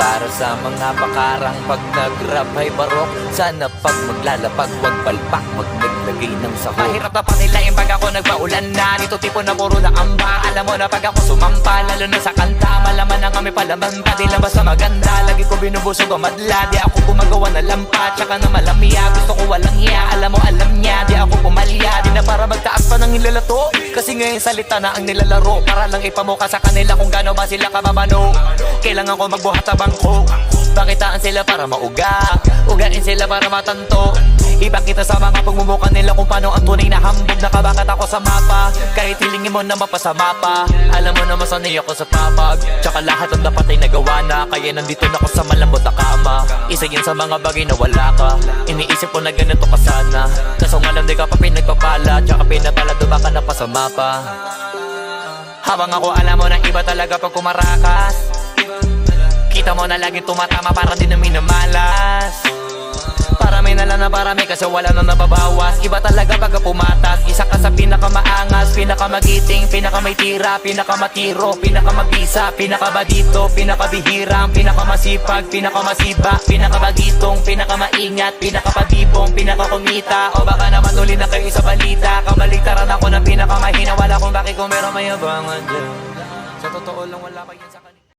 Para sa mga pakarang pag nag-rap ay barok, sana pag maglalapag wag palpak, magnaglagay ng sahok. Mahirap na panilain pag ako nagpaulan na, dito tipo na puro lang amba. Alam mo na pag ako sumampa, lalo na sa kanta, malaman na kami palaman pa, di lang basta maganda. Lagi ko binubusog ang madla, di ako gumagawa na lampa, tsaka na malamya, gusto ko walang hiya. Alam mo alam niya, di ako pumalya, di na para magtaas pa ng ilalato. Kasi ngayon salita na ang nilalaro, para lang ipamuka sa kanila kung gaano ba sila kababano. Kailangan ko magbuhat sa bangko, pakitaan sila para mauga, ugain sila para matanto. Ipakita sa mga pagmumuka nila kung paano ang tunay na hambog. Nakabakat ako sa mapa, kahit hilingin mo na mapasama pa. Alam mo na masanay ako sa papag, tsaka lahat ang dapat ay nagawa na. Kaya nandito na ako sa malambot na kama. Isa yan sa mga bagay na wala ka, iniisip ko na ganito ka sana. Kaso nga lang di ka pa pinagpapala, tsaka pinapala doon baka napasama pa. Habang ako alam mo na iba talaga pag kumarakas, kita mo na laging tumatama para di na minamalas. Parami na lang na parami kasi wala na nababawas. Iba talaga pag pumatas, isa ka sa pinakamaangas, pinakamagiting, pinakamaytira, pinakamatiro, pinakamabisa, pinakabadito, pinakabihirang, pinakamasipag, pinakamasiba, pinakabagitong, pinakamaingat, pinakapabibong, pinakakumita. O baka naman uli na kayo sa balita, kabaliktaran ako ng pinakamahina. Wala kung bakit kung meron mayabangan dyan. Sa totoo lang wala pa yan sa